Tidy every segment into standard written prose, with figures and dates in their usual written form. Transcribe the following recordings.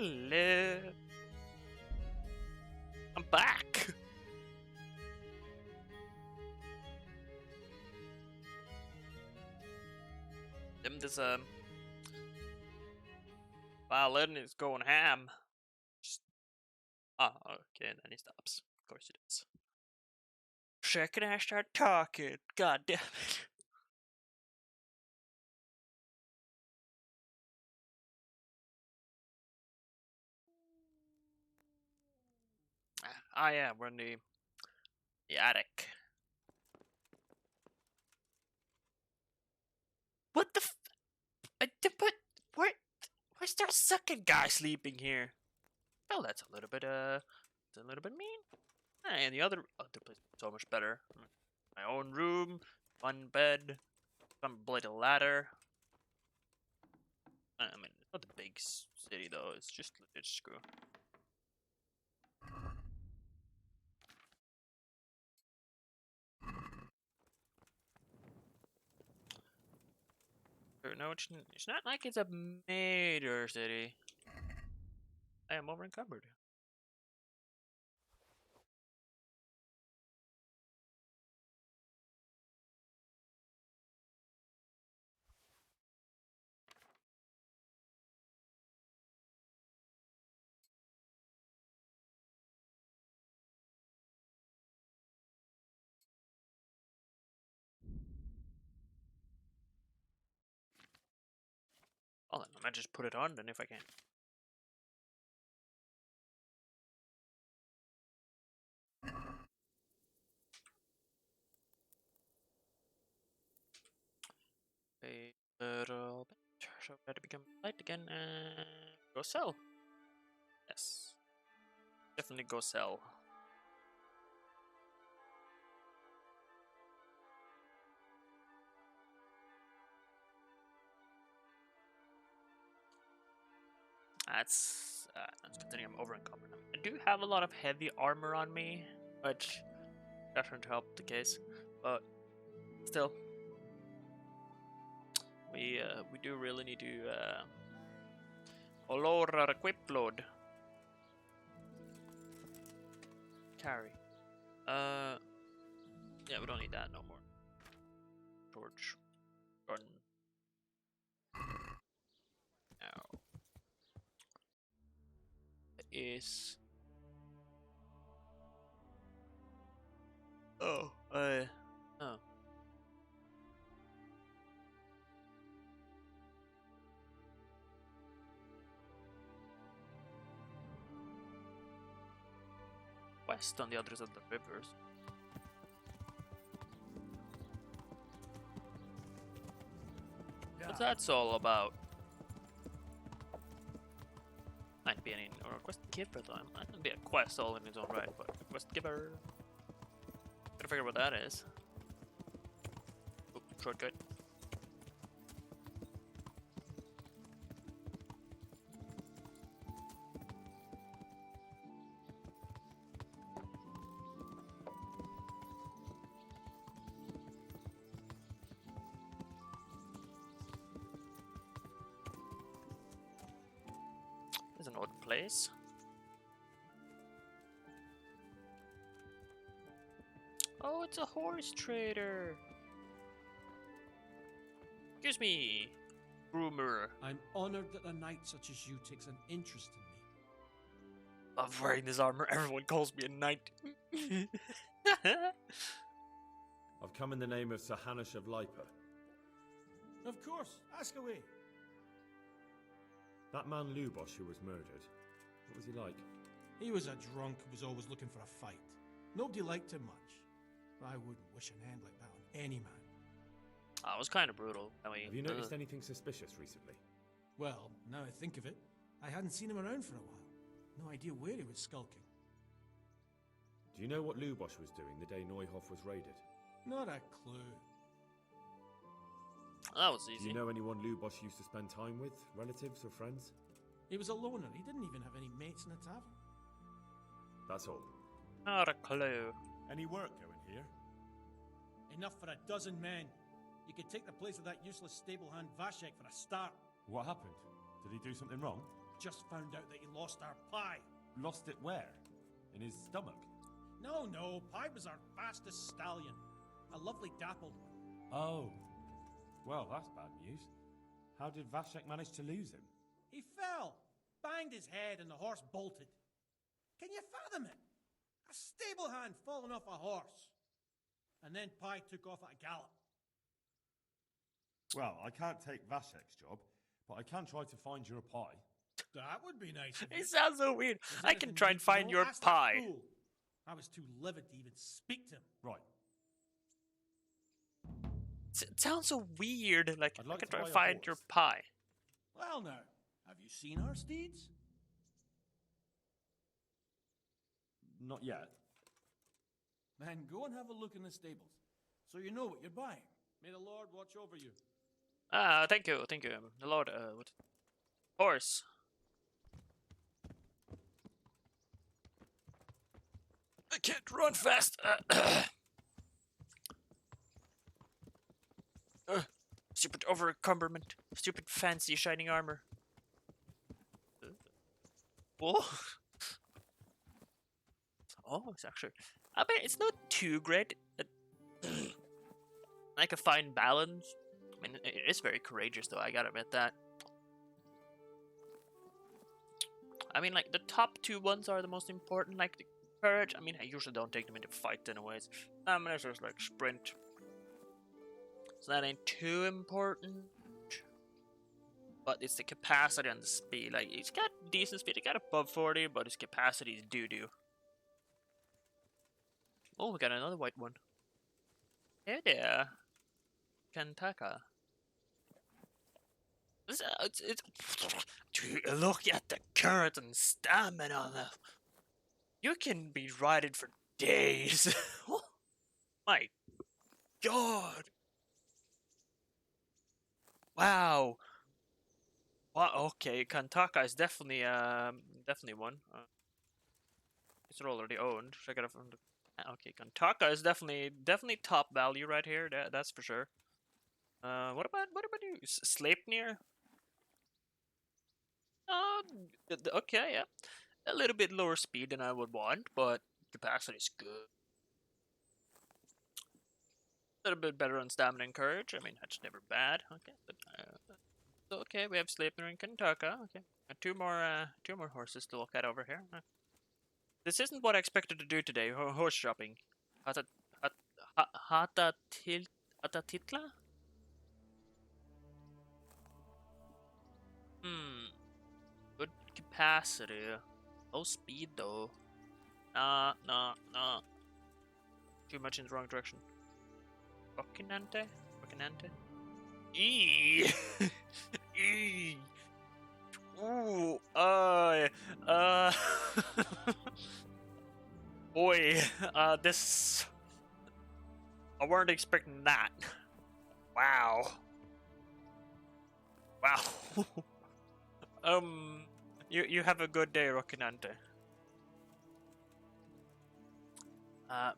Hello. I'm back. This violin is going ham. Just okay, and then he stops. Of course he does. Second I start talking. God damn it. Yeah, we're in the attic. What the but where? Why's there a second guy sleeping here? Well, that's a little bit mean. And the other place is so much better. My own room, one bed, some bloody ladder. I mean, it's not a big city though. It's just screw. No, it's not like it's a major city. I am over encumbered. Well, then I might just put it on then if I can. A little bit. So I to become light again and go sell. Yes. Definitely go sell. That's considering I'm over encumbered. I do have a lot of heavy armor on me, which definitely help the case, but still, we do really need to lower our equip load. Carry. Yeah, we don't need that no more. Torch. Gun. Now. Is. Oh. Oh. West on the other side of the rivers. What's that all about? Might be any quest giver though. Might be a quest all in its own right, but quest giver. Gotta figure out what that is. Oh, shortcut. There's an odd place. Oh, it's a horse trader. Excuse me, groomer. I'm honored that a knight such as you takes an interest in me. Love wearing this armor. Everyone calls me a knight. I've come in the name of Sir Hanush of Lipa. Of course, ask away. That man Lubosh who was murdered, what was he like? He was a drunk who was always looking for a fight. Nobody liked him much. I wouldn't wish an end like that on any man. It was kind of brutal. I mean, Have you noticed anything suspicious recently? Well, now I think of it, I hadn't seen him around for a while. No idea where he was skulking. Do you know what Lubosh was doing the day Neuhof was raided? Not a clue. That was easy. Do you know anyone Lubosh used to spend time with? Relatives or friends? He was a loner. He didn't even have any mates in the tavern. That's all. Not a clue. Any work going here? Enough for a dozen men. You could take the place of that useless stable hand Vashek for a start. What happened? Did he do something wrong? just found out that he lost our pie. Lost it where? In his stomach? No, Pie was our fastest stallion. A lovely dappled one. Oh. Well, that's bad news. How did Vashek manage to lose him? He fell, banged his head, and the horse bolted. Can you fathom it? A stable hand falling off a horse. And then Pie took off at a gallop. Well, I can't take Vashek's job, but I can try to find your pie. That would be nice of you. It sounds so weird. Is I anything can try you and need to find know? your Ask that pie. fool. I was too livid to even speak to him. Right. It sounds so weird. Like, I'd like I can to try buy and a find your horse. pie. Well, now, have you seen our steeds? Not yet. Then go and have a look in the stables, so you know what you're buying. May the Lord watch over you. Thank you. The Lord, what? Horse. I can't run fast. Stupid overcumberment. Stupid fancy shining armor. Whoa. Oh, it's actually. I mean, it's not too great. Like a fine balance. I mean, it is very courageous, though. I gotta admit that. I mean, like the top two ones are the most important. Like the courage. I mean, I usually don't take them into fights, anyways. I mean, it's just like sprint. So that ain't too important. But it's the capacity and the speed. Like, he's got decent speed. He got above 40, but his capacity is doo-doo. Oh, we got another white one. Hey there. Kantaka. Dude, look at the courage and stamina on that. You can be riding for days. My God. Wow. Wow. Okay, Kantaka is definitely one. It's already owned. Check it out from the. Okay, Kantaka is definitely top value right here. That's for sure. What about you? Sleipnir? Okay, yeah. A little bit lower speed than I would want, but capacity is good. A little bit better on stamina and courage. I mean, that's never bad. Okay, but okay, we have Sleipnir and Kantaka. Okay, two more horses to look at over here. This isn't what I expected to do today. Horse shopping. Hatatitla? Good capacity. Low speed though. Nah. Too much in the wrong direction. Rocinante? Eee! Eee! Ooh! Boy, this... I weren't expecting that. Wow. You have a good day, Rocinante.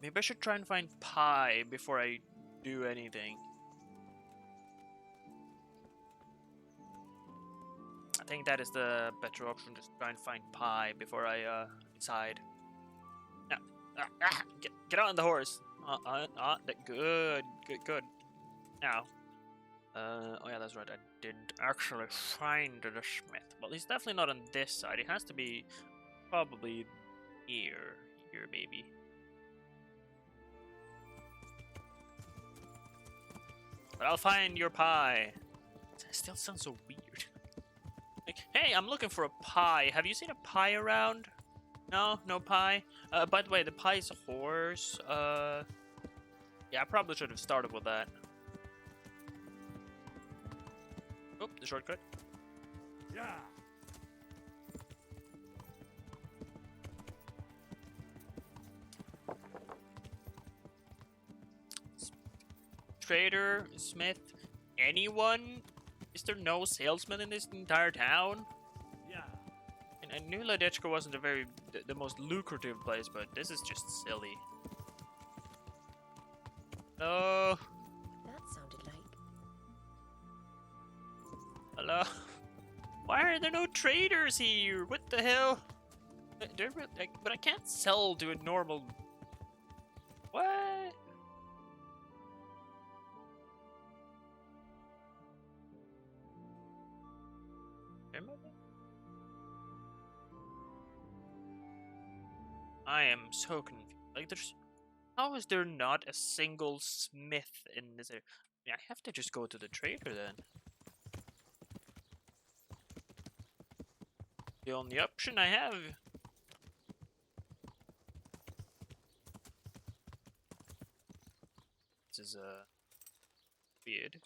Maybe I should try and find pie before I do anything. I think that is the better option, just try and find pie before I decide. No. Get on the horse. Good. Now. Oh yeah, that's right. I didn't actually find the smith. Well, he's definitely not on this side. He has to be probably here maybe. But I'll find your pie. It still sounds so weird. Like, hey, I'm looking for a pie. Have you seen a pie around? No pie. By the way, the pie is a horse. Yeah, I probably should have started with that. Oh, the shortcut. Yeah. Trader, smith, anyone? Is there no salesman in this entire town? Yeah. And I knew Ladechka wasn't the most lucrative place, but this is just silly. Hello? That sounded like... Hello? Why are there no traders here? What the hell? But I can't sell to a normal. What? I am so confused. Like, how is there not a single smith in this area? I have to just go to the trader then. The only option I have. This is weird.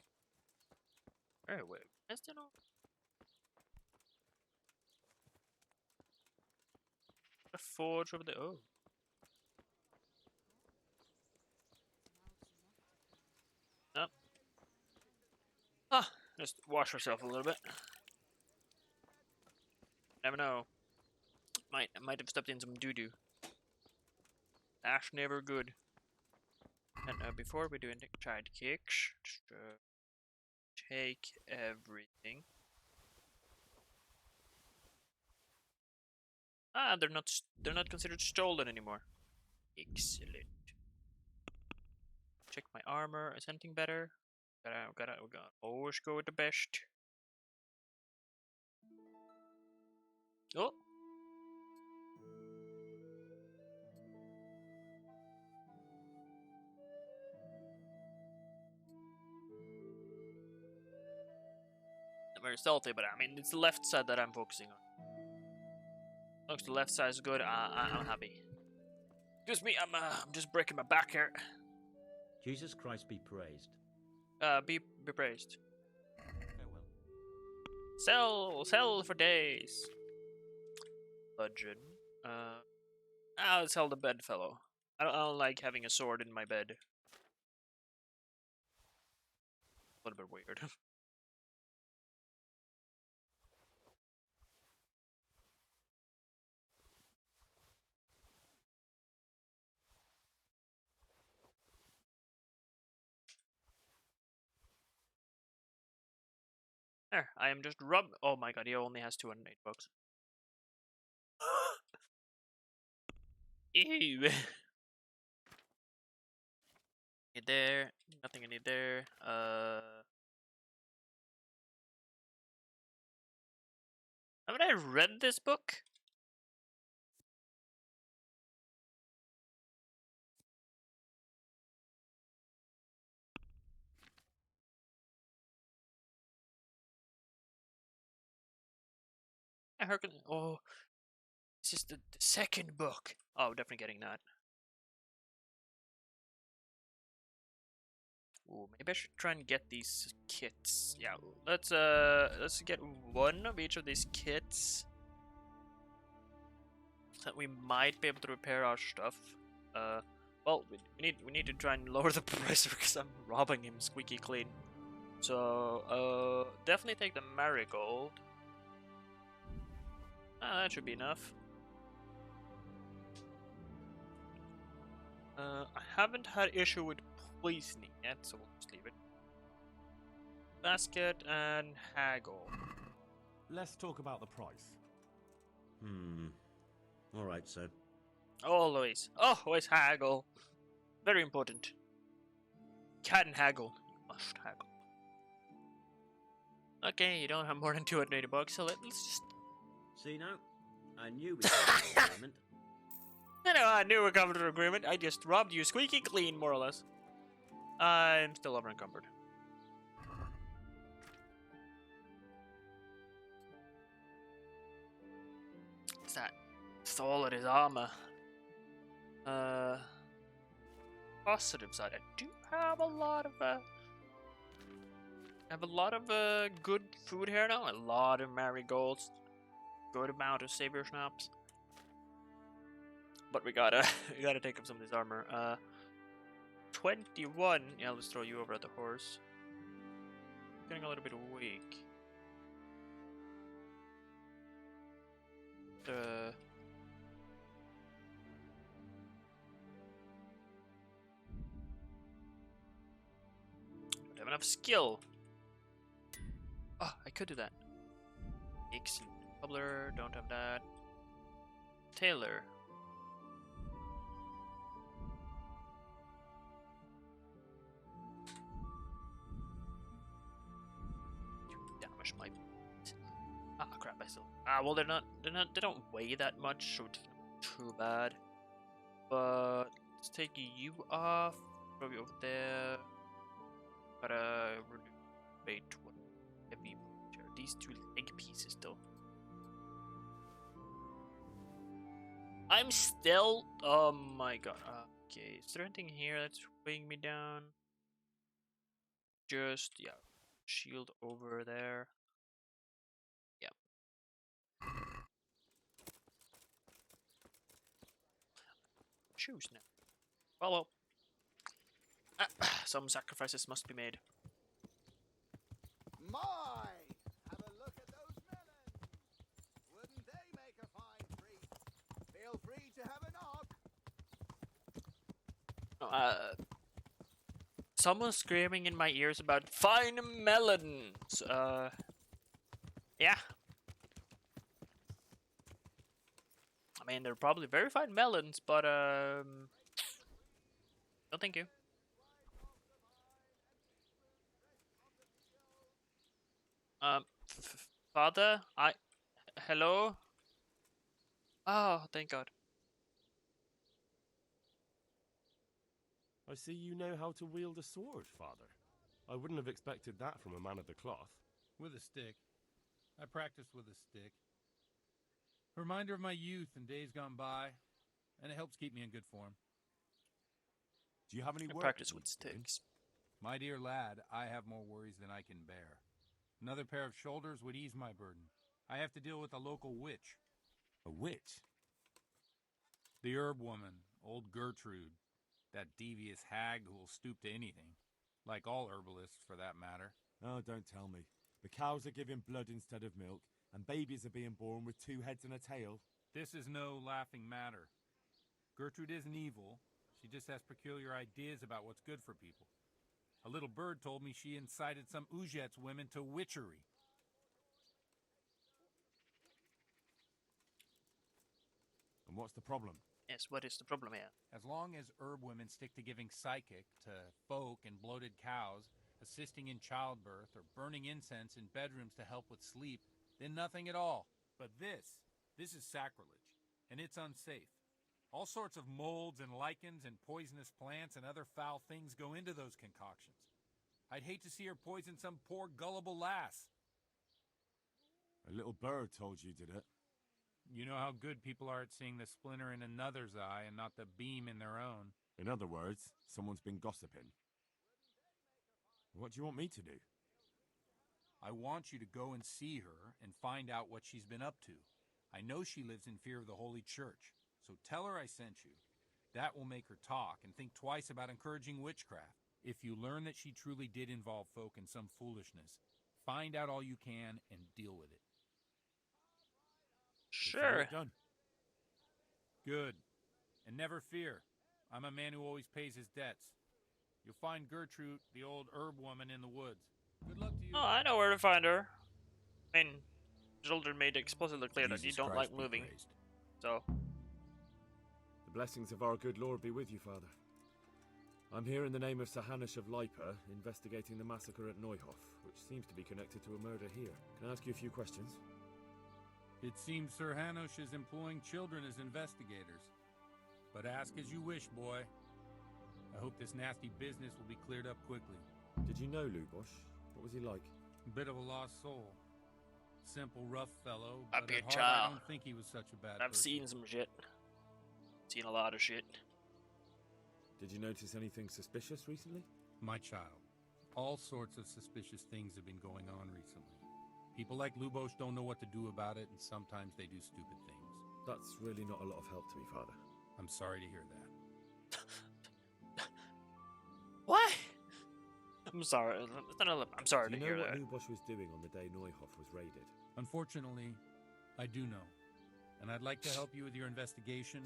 Wait, is there no? A forge over there. Oh. No. Ah, just wash myself a little bit. Never know. I might have stepped in some doo doo. That's never good. And before we do anything, tried kicks. Just take everything. Ah, they're not considered stolen anymore. Excellent. Check my armor. Is anything better? We gotta always go with the best. Oh. Not very stealthy, but I mean, it's the left side that I'm focusing on. Looks the left side is good. I'm happy. Excuse me, I'm just breaking my back here. Jesus Christ be praised. Be praised. Farewell. Sell for days. Legend. I'll sell the bedfellow. I don't like having a sword in my bed. A little bit weird. There, I am just Oh my god, he only has 208 bucks. Ew. Need there. Nothing I need there. Haven't I read this book? I heard. Oh, this is the second book. Oh, definitely getting that. Ooh, maybe I should try and get these kits. Yeah, let's get one of each of these kits. So that we might be able to repair our stuff. Well, we need to try and lower the price because I'm robbing him squeaky clean. So, definitely take the marigold. Ah, that should be enough. I haven't had issue with poisoning yet, so we'll just leave it. Basket and haggle. Let's talk about the price. Alright, sir. Always haggle. Very important. Can haggle. You must haggle. Okay, you don't have more than 280 bucks, so let's just... See now? I knew we had an agreement. I knew we come to an agreement. I just robbed you squeaky clean, more or less. I'm still over encumbered. What's that? Solid his armor. Positive side. I do have a lot of good food here now. A lot of marigolds. Good amount of savior schnapps. But we gotta take up some of this armor. 21. Yeah, let's throw you over at the horse. Getting a little bit weak. Don't have enough skill. Oh, I could do that. Excellent. Cobbler, don't have that. Tailor. Damage my. Ah, crap! I still. Ah, well, they don't weigh that much, so it's not too bad. But let's take you off. Throw you over there. Gotta wait. What heavy? These two leg pieces, though. I'm still. Oh my god. Okay, is there anything here that's weighing me down? Just yeah, shield over there. Yeah. Choose now. Well. Some sacrifices must be made. My! Have a look at those melons! Wouldn't they make a fine treat? Feel free to have a knock. Someone's screaming in my ears about fine melons. Yeah. I mean, they're probably very fine melons, but no, thank you. Father, hello. Oh, thank God. I see you know how to wield a sword, Father. I wouldn't have expected that from a man of the cloth. With a stick. I practice with a stick. A reminder of my youth and days gone by, and it helps keep me in good form. Do you have any I work practice that with needs doing? sticks. My dear lad, I have more worries than I can bear. Another pair of shoulders would ease my burden. I have to deal with a local witch. A witch? The herb woman, old Gertrude. That devious hag who will stoop to anything. Like all herbalists, for that matter. Oh, don't tell me. The cows are giving blood instead of milk, and babies are being born with 2 heads and a tail. This is no laughing matter. Gertrude isn't evil. She just has peculiar ideas about what's good for people. A little bird told me she incited some Ujet's women to witchery. And what's the problem? Yes, what is the problem here? As long as herb women stick to giving psychic to folk and bloated cows, assisting in childbirth, or burning incense in bedrooms to help with sleep, then nothing at all. But this is sacrilege, and it's unsafe. All sorts of molds and lichens and poisonous plants and other foul things go into those concoctions. I'd hate to see her poison some poor gullible lass. A little bird told you, did it? You know how good people are at seeing the splinter in another's eye and not the beam in their own. In other words, someone's been gossiping. What do you want me to do? I want you to go and see her and find out what she's been up to. I know she lives in fear of the Holy Church, so tell her I sent you. That will make her talk and think twice about encouraging witchcraft. If you learn that she truly did involve folk in some foolishness, find out all you can and deal with it. Sure. Done. Good. And never fear. I'm a man who always pays his debts. You'll find Gertrude, the old herb woman, in the woods. Good luck to you. Oh, I know where to find her. I mean, Children made it explicitly clear that you Jesus don't Christ like be moving. praised. So, The blessings of our good Lord be with you, Father. I'm here in the name of Sir Hanush of Lipa, investigating the massacre at Neuhof, which seems to be connected to a murder here. Can I ask you a few questions? It seems Sir Hanush is employing children as investigators. But ask as you wish, boy. I hope this nasty business will be cleared up quickly. Did you know Lubosh? What was he like? A bit of a lost soul. Simple, rough fellow, A but bit at heart I child. don't think he was such a bad I've person. seen some shit. Seen a lot of shit. Did you notice anything suspicious recently? My child, all sorts of suspicious things have been going on recently. People like Lubosh don't know what to do about it, and sometimes they do stupid things. That's really not a lot of help to me, Father. I'm sorry to hear that. What? I'm sorry. I'm sorry Do to you hear know what that. Lubosh was doing on the day Neuhof was raided? Unfortunately, I do know. And I'd like to help you with your investigation,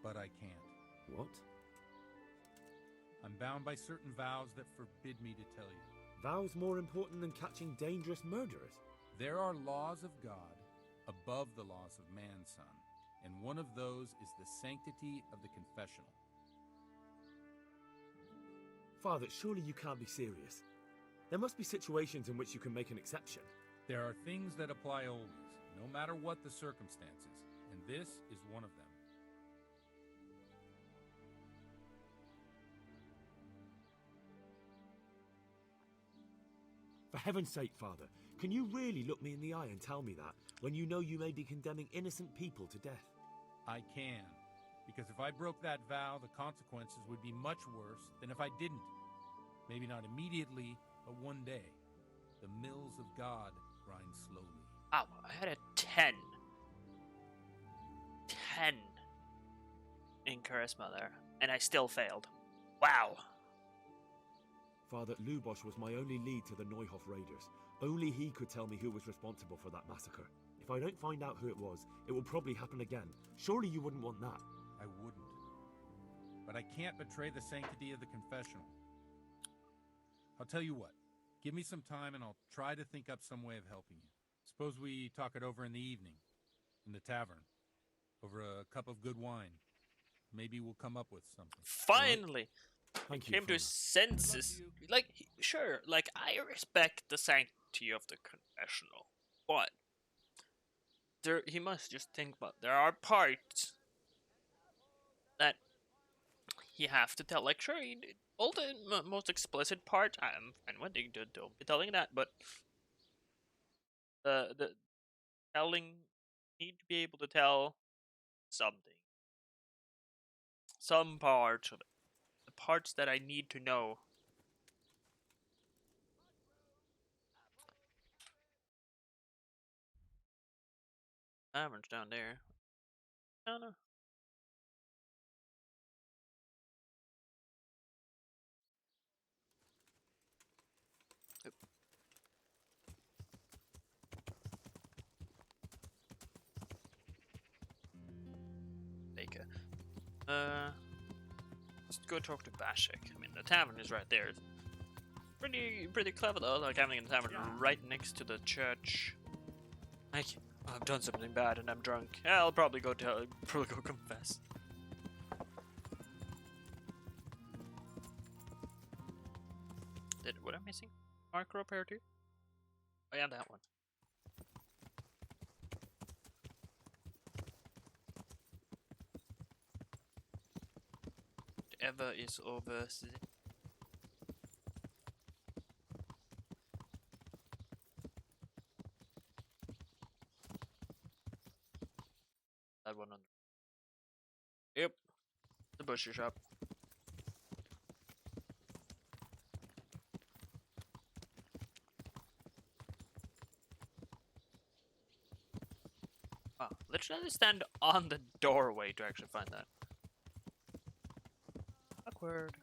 but I can't. What? I'm bound by certain vows that forbid me to tell you. Vows more important than catching dangerous murderers? There are laws of God above the laws of man, son, and one of those is the sanctity of the confessional. Father, surely you can't be serious. There must be situations in which you can make an exception. There are things that apply always, no matter what the circumstances, and this is one of them. For heaven's sake, Father, can you really look me in the eye and tell me that, when you know you may be condemning innocent people to death? I can, because if I broke that vow, the consequences would be much worse than if I didn't. Maybe not immediately, but one day. The mills of God grind slowly. Ow, I had a 10. 10 in charisma there, and I still failed. Wow. Father, Lubosh was my only lead to the Neuhof raiders. Only he could tell me who was responsible for that massacre. If I don't find out who it was, it will probably happen again. Surely you wouldn't want that. I wouldn't. But I can't betray the sanctity of the confessional. I'll tell you what. Give me some time and I'll try to think up some way of helping you. Suppose we talk it over in the evening, in the tavern, over a cup of good wine. Maybe we'll come up with something. Finally! Thank He you, came to his Father. senses. Like, sure, like, I respect the sanctity of the confessional, but he must just think about, there are parts that you have to tell. Like, sure, all the most explicit part, I'm fine with you, don't be telling that, but the telling, need to be able to tell something. Some parts of it. The parts that I need to know. Tavern's down there. No, no. Oop. Baker. Let's go talk to Bashik. I mean, the tavern is right there. It's pretty clever though, like having a tavern right next to the church. Like, I've done something bad and I'm drunk. Yeah, I'll probably go confess. What am I missing? Marker up here too? Oh yeah, that one. Whatever is over. That one on. Yep. The butcher shop. Wow, literally stand on the doorway to actually find that. Awkward.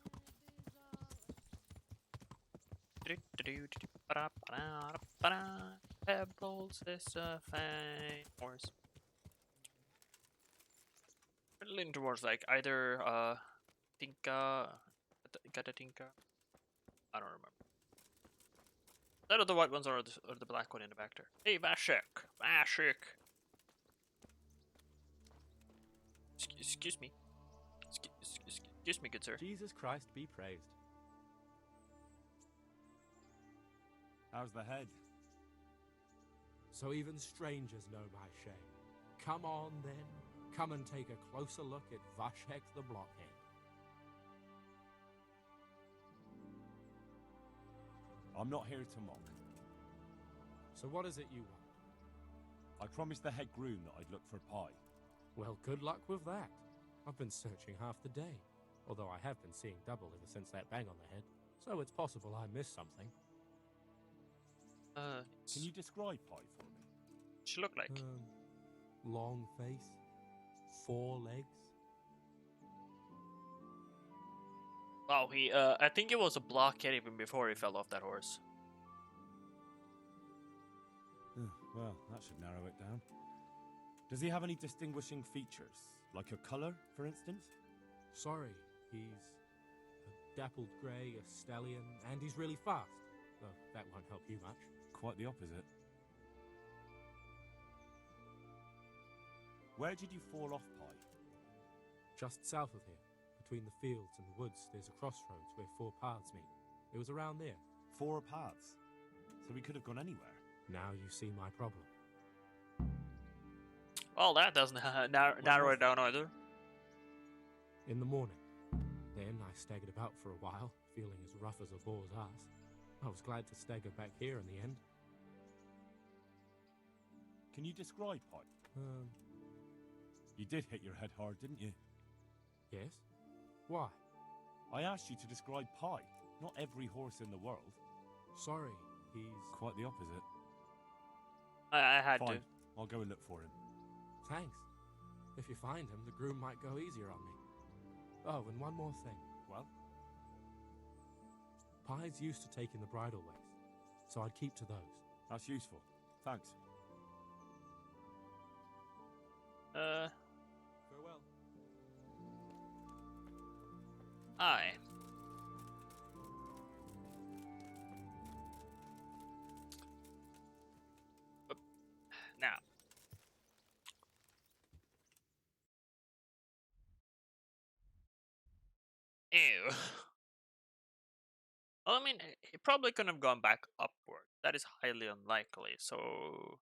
Pebbles is a fine horse. Leaning towards like either Tinka, Tinka. I don't remember. That are the white ones or the black one in the back there. Hey, Vashik! Vashik! Excuse me. Excuse me, good sir. Jesus Christ be praised. How's the head? So even strangers know my shame. Come on then, come and take a closer look at Vashek the Blockhead. I'm not here to mock. So what is it you want? I promised the head groom that I'd look for pie. Well, good luck with that. I've been searching half the day, although I have been seeing double ever since that bang on the head, so it's possible I missed something. Can you describe pie for me? She look like? Long face, 4 legs. Wow, I think it was a blockhead even before he fell off that horse. Well, that should narrow it down. Does he have any distinguishing features? Like a colour, for instance? Sorry, he's a dappled grey, a stallion, and he's really fast. Though that won't help you much. Quite the opposite. Where did you fall off, Pi? Just south of here, between the fields and the woods, there's a crossroads where 4 paths meet. It was around there. 4 paths. So we could have gone anywhere. Now you see my problem. Well, that doesn't narrow it down either. In the morning. Then I staggered about for a while, feeling as rough as a boar's ass. I was glad to stagger back here in the end. Can you describe Pi? You did hit your head hard, didn't you? Yes? Why? I asked you to describe Pi, not every horse in the world. Sorry, he's... Quite the opposite. I had Fine, to. I'll go and look for him. Thanks. If you find him, the groom might go easier on me. Oh, and one more thing. Well? Pies used to take in the bridle ways, so I'd keep to those. That's useful. Thanks. Farewell. Aye. Now. Ew. Well, I mean, he probably couldn't have gone back upward. That is highly unlikely. So,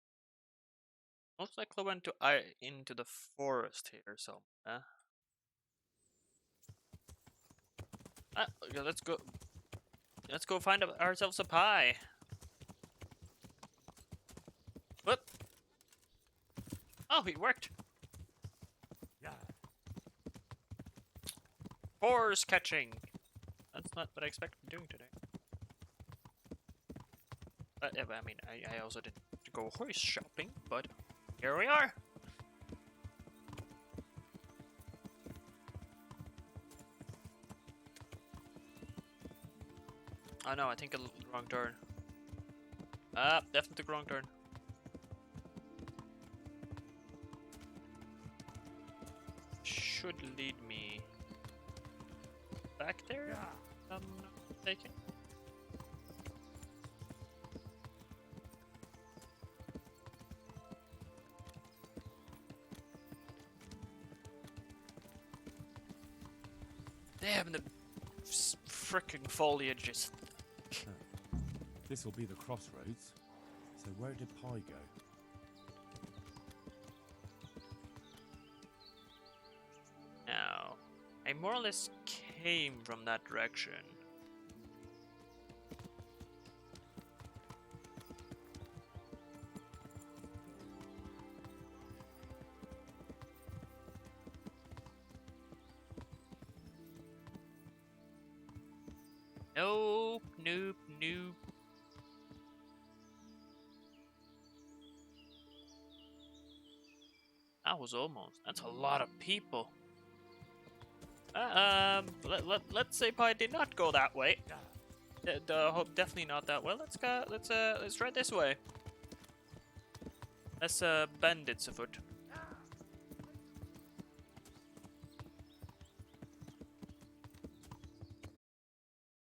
most likely went to into the forest here. So, okay, let's go. Let's go find ourselves a pie. Whoop. Oh, it worked. Yeah. Horse catching. That's not what I expected to be doing today. But yeah, I mean, I also didn't go horse shopping, but here we are. Oh no, I think a wrong turn. Definitely wrong turn. Should lead me back there, if I'm not mistaken. Damn, the frickin' foliage is... This will be the crossroads. So where did Pi go? Now, I more or less came from that direction. Nope, nope, nope. That was almost. That's a lot of people. Let's say Pi did not go that way. Definitely not that way. Let's go. Let's try this way. Let's bend it a foot.